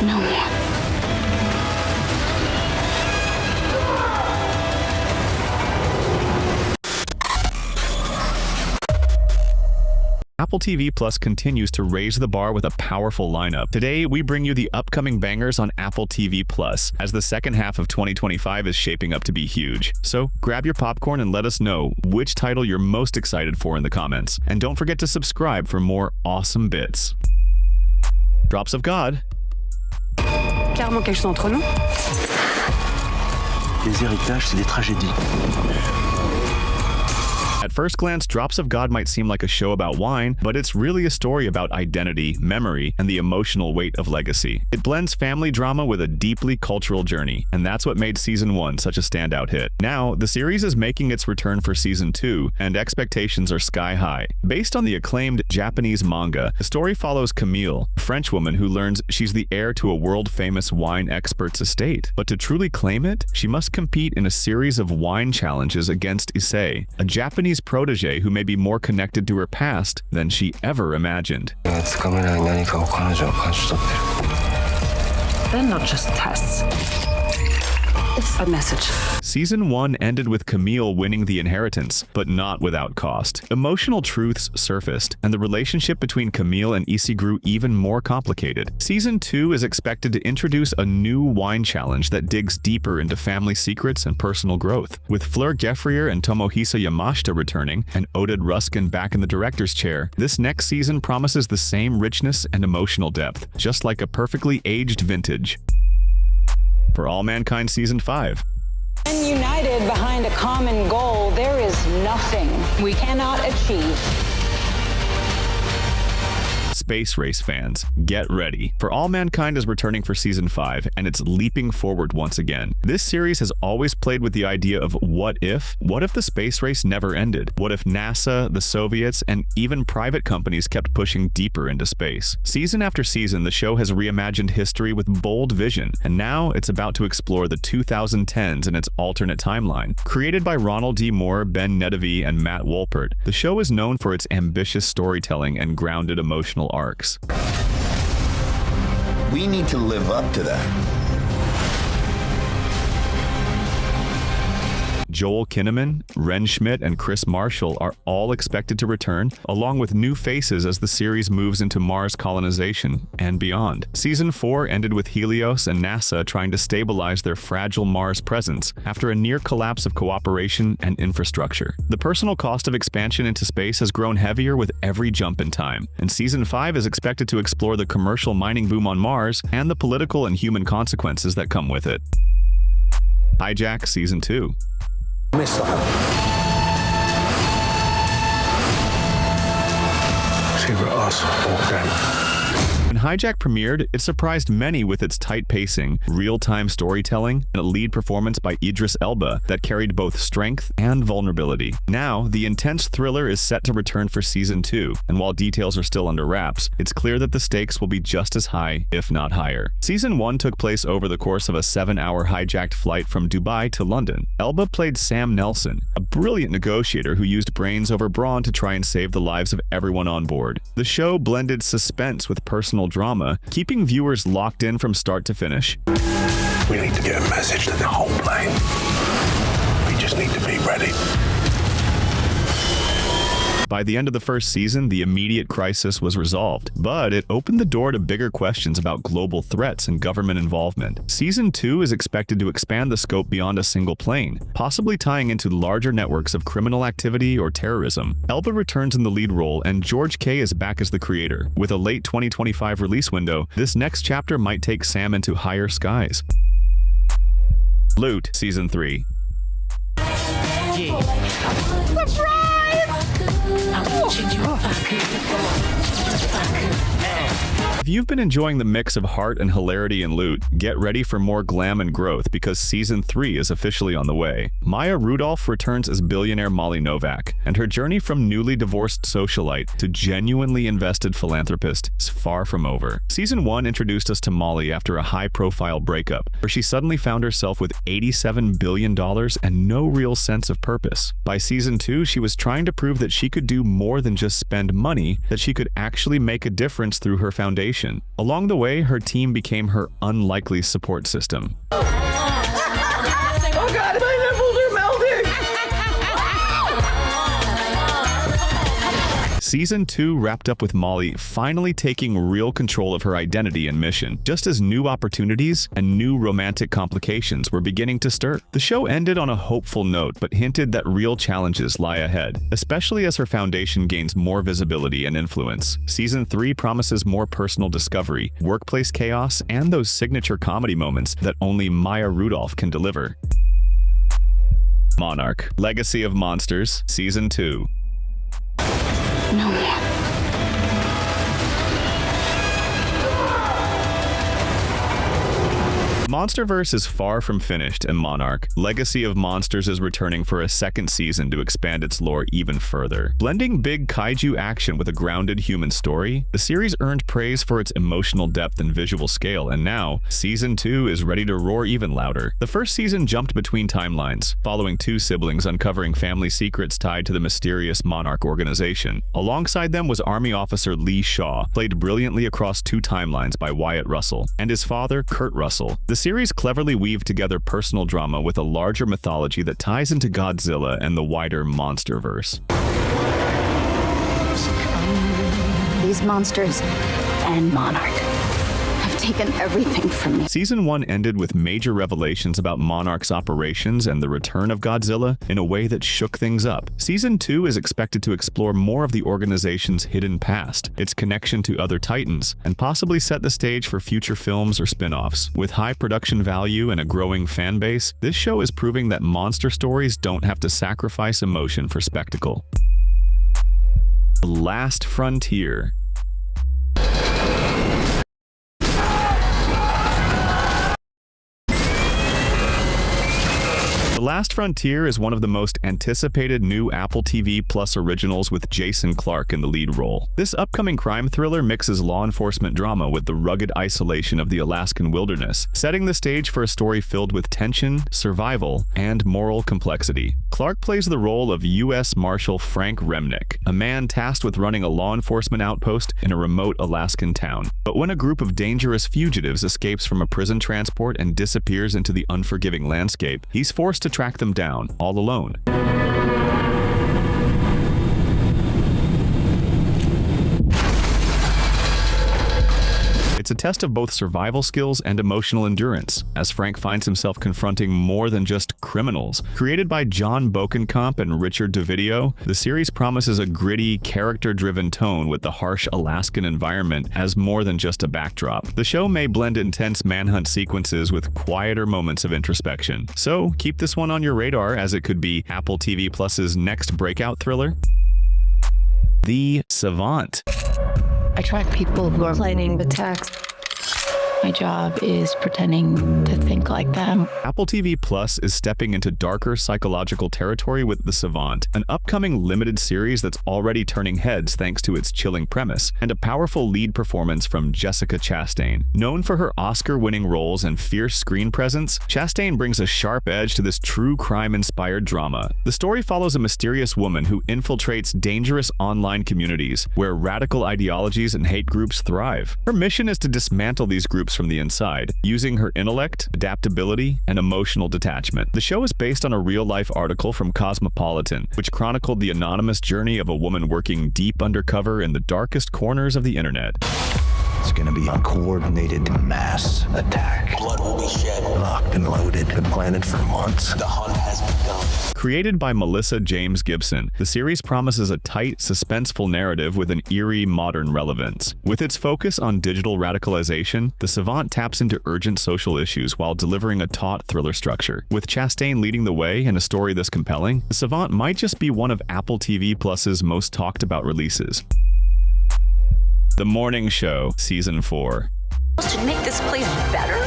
No more. Apple TV Plus continues to raise the bar with a powerful lineup. Today, we bring you the upcoming bangers on Apple TV Plus, as the second half of 2025 is shaping up to be huge. So grab your popcorn and let us know which title you're most excited for in the comments. And don't forget to subscribe for more awesome bits. Drops of God. Clairement quelque chose entre nous. Les héritages, c'est des tragédies. At first glance, Drops of God might seem like a show about wine, but it's really a story about identity, memory, and the emotional weight of legacy. It blends family drama with a deeply cultural journey, and that's what made Season 1 such a standout hit. Now, the series is making its return for Season 2, and expectations are sky high. Based on the acclaimed Japanese manga, the story follows Camille, a French woman who learns she's the heir to a world-famous wine expert's estate. But to truly claim it, she must compete in a series of wine challenges against Issei, a Japanese protege who may be more connected to her past than she ever imagined. They're not just tests. It's a message. Season 1 ended with Camille winning the inheritance, but not without cost. Emotional truths surfaced, and the relationship between Camille and Issei grew even more complicated. Season 2 is expected to introduce a new wine challenge that digs deeper into family secrets and personal growth. With Fleur Geffrier and Tomohisa Yamashita returning, and Oded Ruskin back in the director's chair, this next season promises the same richness and emotional depth, just like a perfectly aged vintage. For All Mankind Season 5. When united behind a common goal, there is nothing we cannot achieve. Space Race fans, get ready. For All Mankind is returning for Season 5, and it's leaping forward once again. This series has always played with the idea of what if? What if the space race never ended? What if NASA, the Soviets, and even private companies kept pushing deeper into space? Season after season, the show has reimagined history with bold vision, and now it's about to explore the 2010s in its alternate timeline. Created by Ronald D. Moore, Ben Nedivy, and Matt Wolpert, the show is known for its ambitious storytelling and grounded emotional arcs. We need to live up to that. Joel Kinnaman, Ren Schmidt, and Chris Marshall are all expected to return, along with new faces as the series moves into Mars colonization and beyond. Season 4 ended with Helios and NASA trying to stabilize their fragile Mars presence after a near collapse of cooperation and infrastructure. The personal cost of expansion into space has grown heavier with every jump in time, and Season 5 is expected to explore the commercial mining boom on Mars and the political and human consequences that come with it. Hijack Season 2. Missile. See for us or them. When Hijack premiered, it surprised many with its tight pacing, real-time storytelling, and a lead performance by Idris Elba that carried both strength and vulnerability. Now, the intense thriller is set to return for Season 2, and while details are still under wraps, it's clear that the stakes will be just as high, if not higher. Season 1 took place over the course of a 7-hour hijacked flight from Dubai to London. Elba played Sam Nelson, a brilliant negotiator who used brains over brawn to try and save the lives of everyone on board. The show blended suspense with personal drama, keeping viewers locked in from start to finish. We need to get a message to the whole plane. We just need to be ready. By the end of the first season, the immediate crisis was resolved, but it opened the door to bigger questions about global threats and government involvement. Season 2 is expected to expand the scope beyond a single plane, possibly tying into larger networks of criminal activity or terrorism. Elba returns in the lead role, and George Kay is back as the creator. With a late 2025 release window, this next chapter might take Sam into higher skies. Loot Season 3. If you've been enjoying the mix of heart and hilarity in Loot, get ready for more glam and growth because Season 3 is officially on the way. Maya Rudolph returns as billionaire Molly Novak, and her journey from newly divorced socialite to genuinely invested philanthropist is far from over. Season 1 introduced us to Molly after a high-profile breakup, where she suddenly found herself with $87 billion and no real sense of purpose. By Season 2, she was trying to prove that she could do more than just spend money, that she could actually make a difference through her foundation foundation. Along the way, her team became her unlikely support system. Oh God, my nipples are melting! Season 2 wrapped up with Molly finally taking real control of her identity and mission, just as new opportunities and new romantic complications were beginning to stir. The show ended on a hopeful note, but hinted that real challenges lie ahead, especially as her foundation gains more visibility and influence. Season 3 promises more personal discovery, workplace chaos, and those signature comedy moments that only Maya Rudolph can deliver. Monarch: Legacy of Monsters, Season 2. No more. Monsterverse is far from finished, and Monarch: Legacy of Monsters is returning for a second season to expand its lore even further. Blending big kaiju action with a grounded human story, the series earned praise for its emotional depth and visual scale, and now, Season 2 is ready to roar even louder. The first season jumped between timelines, following two siblings uncovering family secrets tied to the mysterious Monarch organization. Alongside them was Army Officer Lee Shaw, played brilliantly across two timelines by Wyatt Russell, and his father, Kurt Russell. The series cleverly weaved together personal drama with a larger mythology that ties into Godzilla and the wider Monsterverse. These monsters and Monarch have taken everything from me. Season 1 ended with major revelations about Monarch's operations and the return of Godzilla in a way that shook things up. Season 2 is expected to explore more of the organization's hidden past, its connection to other titans, and possibly set the stage for future films or spin-offs. With high production value and a growing fan base, this show is proving that monster stories don't have to sacrifice emotion for spectacle. The Last Frontier. The Last Frontier is one of the most anticipated new Apple TV Plus originals with Jason Clarke in the lead role. This upcoming crime thriller mixes law enforcement drama with the rugged isolation of the Alaskan wilderness, setting the stage for a story filled with tension, survival, and moral complexity. Clarke plays the role of U.S. Marshal Frank Remnick, a man tasked with running a law enforcement outpost in a remote Alaskan town. But when a group of dangerous fugitives escapes from a prison transport and disappears into the unforgiving landscape, he's forced to track them down, all alone. It's a test of both survival skills and emotional endurance, as Frank finds himself confronting more than just criminals. Created by John Bokenkamp and Richard DeVidio, the series promises a gritty, character-driven tone with the harsh Alaskan environment as more than just a backdrop. The show may blend intense manhunt sequences with quieter moments of introspection. So keep this one on your radar, as it could be Apple TV Plus's next breakout thriller. The Savant. I track people who are planning attacks. My job is pretending to think like them. Apple TV Plus is stepping into darker psychological territory with The Savant, an upcoming limited series that's already turning heads thanks to its chilling premise, and a powerful lead performance from Jessica Chastain. Known for her Oscar-winning roles and fierce screen presence, Chastain brings a sharp edge to this true crime-inspired drama. The story follows a mysterious woman who infiltrates dangerous online communities where radical ideologies and hate groups thrive. Her mission is to dismantle these groups from the inside, using her intellect, adaptability, and emotional detachment. The show is based on a real-life article from Cosmopolitan, which chronicled the anonymous journey of a woman working deep undercover in the darkest corners of the internet. It's gonna be a coordinated mass attack. Blood will be shed. Locked and loaded. Been planning for months. The hunt has begun. Created by Melissa James Gibson, the series promises a tight, suspenseful narrative with an eerie, modern relevance. With its focus on digital radicalization, The Savant taps into urgent social issues while delivering a taut thriller structure. With Chastain leading the way and a story this compelling, The Savant might just be one of Apple TV Plus's most talked about releases. The Morning Show, Season 4. To make this place better?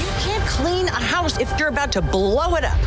You can't clean a house if you're about to blow it up.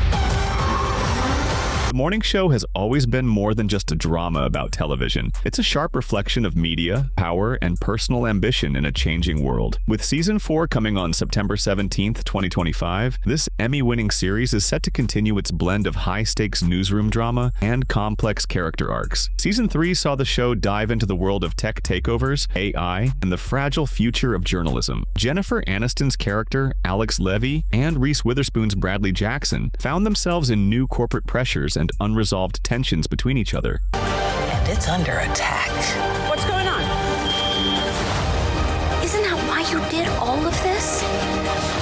The morning show has always been more than just a drama about television. It's a sharp reflection of media, power, and personal ambition in a changing world. With Season 4 coming on September 17th, 2025, this Emmy-winning series is set to continue its blend of high-stakes newsroom drama and complex character arcs. Season 3 saw the show dive into the world of tech takeovers, AI, and the fragile future of journalism. Jennifer Aniston's character, Alex Levy, and Reese Witherspoon's Bradley Jackson found themselves in new corporate pressures and unresolved tensions between each other. And it's under attack. What's going on? Isn't that why you did all of this?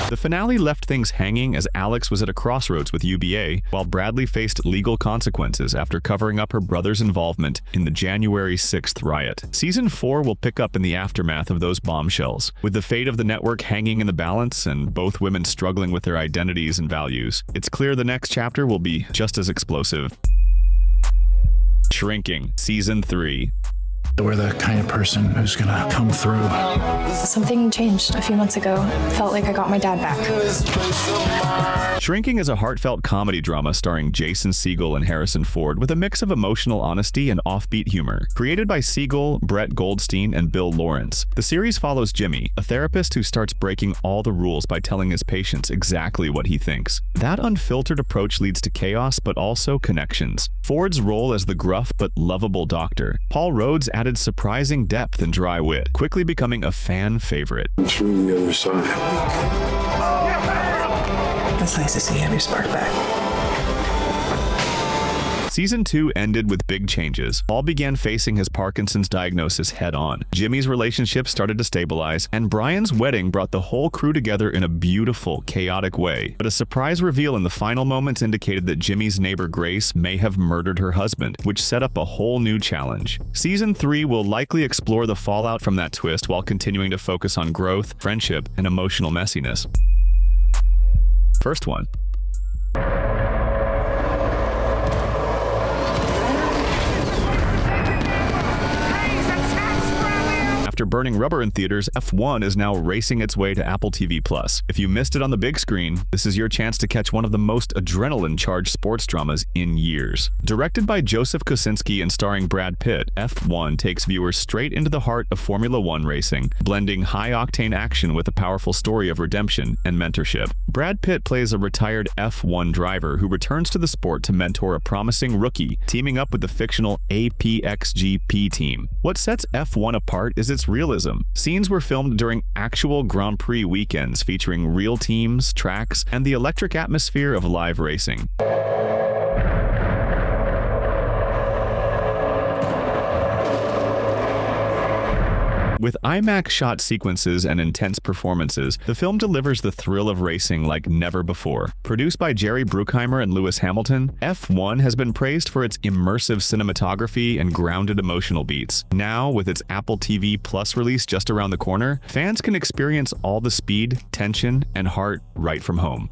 The finale left things hanging as Alex was at a crossroads with UBA, while Bradley faced legal consequences after covering up her brother's involvement in the January 6th riot. Season 4 will pick up in the aftermath of those bombshells, with the fate of the network hanging in the balance and both women struggling with their identities and values. It's clear the next chapter will be just as explosive. Shrinking, Season 3. We're the kind of person who's gonna come through. Something changed a few months ago. Felt like I got my dad back. Shrinking is a heartfelt comedy drama starring Jason Segel and Harrison Ford with a mix of emotional honesty and offbeat humor. Created by Segel, Brett Goldstein, and Bill Lawrence, the series follows Jimmy, a therapist who starts breaking all the rules by telling his patients exactly what he thinks. That unfiltered approach leads to chaos but also connections. Ford's role as the gruff but lovable doctor. Paul Rhodes added surprising depth and dry wit, quickly becoming a fan favorite. Through the other side. It's nice to see Abby spark back. Season 2 ended with big changes. Paul began facing his Parkinson's diagnosis head-on. Jimmy's relationship started to stabilize, and Brian's wedding brought the whole crew together in a beautiful, chaotic way. But a surprise reveal in the final moments indicated that Jimmy's neighbor Grace may have murdered her husband, which set up a whole new challenge. Season 3 will likely explore the fallout from that twist while continuing to focus on growth, friendship, and emotional messiness. First one. After burning rubber in theaters, F1 is now racing its way to Apple TV+. If you missed it on the big screen, this is your chance to catch one of the most adrenaline-charged sports dramas in years. Directed by Joseph Kosinski and starring Brad Pitt, F1 takes viewers straight into the heart of Formula One racing, blending high-octane action with a powerful story of redemption and mentorship. Brad Pitt plays a retired F1 driver who returns to the sport to mentor a promising rookie, teaming up with the fictional APXGP team. What sets F1 apart is its realism. Scenes were filmed during actual Grand Prix weekends featuring real teams, tracks, and the electric atmosphere of live racing. With IMAX-shot sequences and intense performances, the film delivers the thrill of racing like never before. Produced by Jerry Bruckheimer and Lewis Hamilton, F1 has been praised for its immersive cinematography and grounded emotional beats. Now, with its Apple TV Plus release just around the corner, fans can experience all the speed, tension, and heart right from home.